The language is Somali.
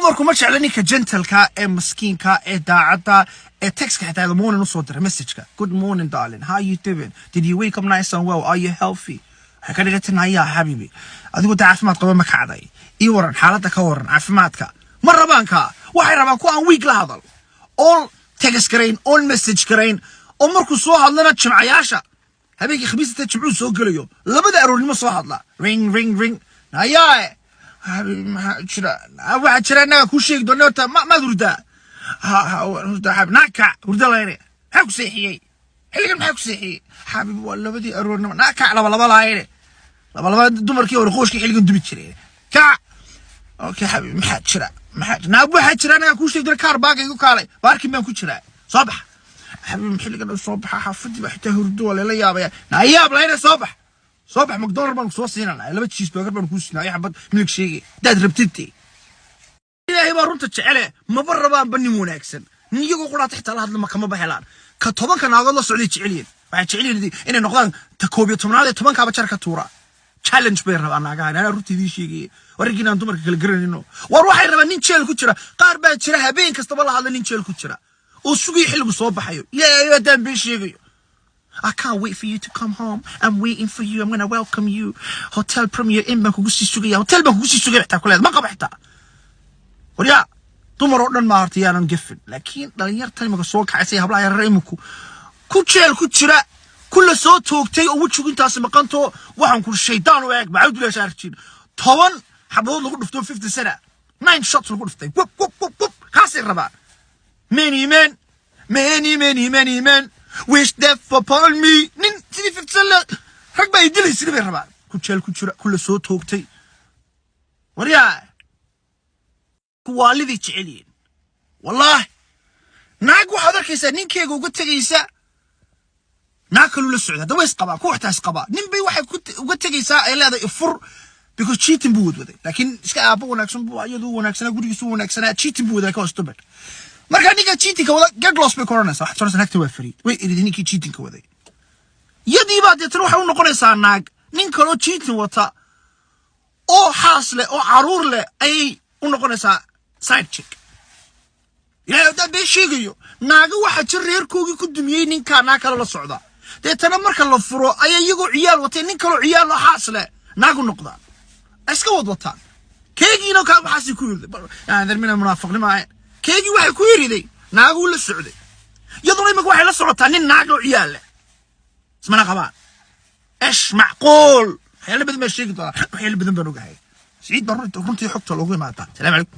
dumarku ma jecla ninka gentle-ka ee maskiinka ee daacadda ee text-ka xitaa the morning usoo diray message-ka good morning darling how you doing did you wake up nice and well are you healthy waxay ka dhigatay nayaa xabiibi adigu caafimaad qaba ma kacday ii waran xaaladda ka waran caafimaadka ma rabaanka waxay rabaan ku aan week la hadal all text garayn all message garayn oo markuu soo hadlana jimcayaasha habeenkii khamiista jimcuu soo galayo labada aroornimo soo hadla ring nayaa waxa jira naga ku sheeg doonta ma durda hurda xab naka hurda leene ha ku seexiyay xilligan ma ku seexiyay xabib waa labadii aroornimo naka laba laayeen laba dumarkii oo qooshka xilligan dubi jiray ka okay xabib ma jira waxa jira naga ku sheeg doonta kaar baagay ku kaalay baarkii ma ku jira صباح حبيبي حلقة الصبح حفظي وحتى هردو ولا لا يابا ناياب لهنا صباح مقدار بنك صوصينا لا لبت شيس برجر بنك وسنا يا حبط ملك شيء داد ربتتي إلهي ما رنت عليه ما برا بان بني موناكسن نيجو قرا تحت هذا لما كم بحلان كطبعا كان هذا الله سعودي تعلين بعد تعلين دي إن نقدان تكوبي تمنالي طبعا كابا شركة تورا challenge بيرها أنا قاعد أنا رنت دي شيء ورجينا أنتم مركل جرينو وروح الربا نينشل كتشرا قاربة تشرا هبين كستبلا هذا نينشل كتشرا وسوي حلو صوب حيو يا دم بيشيغي I can't wait for you to come home. I'm waiting for you. I'm gonna welcome you. Hotel Premier in Bangkok سوقي. Hotel Bangkok سوقي تاكل هذا ما قبحتها. وريا تمرون ما أرتيانا نقفل. لكن لا يرتني ما كسوق حسيها بلا يريمكو. كوتشيل كوتشرا كل صوت توقتي أو وتشوف أنت اسمه قنتو وهم كل الشيطان وياك بعود ولا شاركين. طبعا حبوا نقول نفتون 50 سنة. 9 shots نقول نفتون. وب خاسر ربع. Many men wish death upon me. Nin sidi في السلة حق بقى يدلي سيد بيربع. كوتشرا كل صوت توقتي. وريا كوالدي تعلين. والله ناقو حضر كيسا نين كيغو قلت كيسا ناكلوا للسعودة دويس قبا كوحتاس قبا نين بي واحد قلت كيسا إلا هذا يفر because cheating بود وذي لكن إشكا أبو وناكسن بو أيضو وناكسنا قولي يسو وناكسنا cheating بود ذاك أستبر مركا نيكا cheating كوذا جاقلوس بكورونا صح صورة نكتب فريد وي إذا نيكي cheating كوذي يدي بعد يتروح ونقريسا ناق نين كلو cheating وطا أو حاصلة أو عرور له أي ونقريسا side chick يا ده بيشيغيو ناقو واحد شرير كوغي كدميي نين كان ناكا لا سودا ديتنا marka la furo ay iyagu ciyaal watay nin kale ciyaal la xaasle naagu noqdaan iska wad wataan keegiina ka waxaasi ku yirday aan darmina munaafiqnimo ay keegi waxa ku yiriday naagu la socday yaduna imag waxay la socotaa nin naagu ciyaal leh ismana qabaan ايش معقول حيل بدنا نشيك حيل بدنا نوقع سعيد برونتي حقته لوغي ما سلام عليكم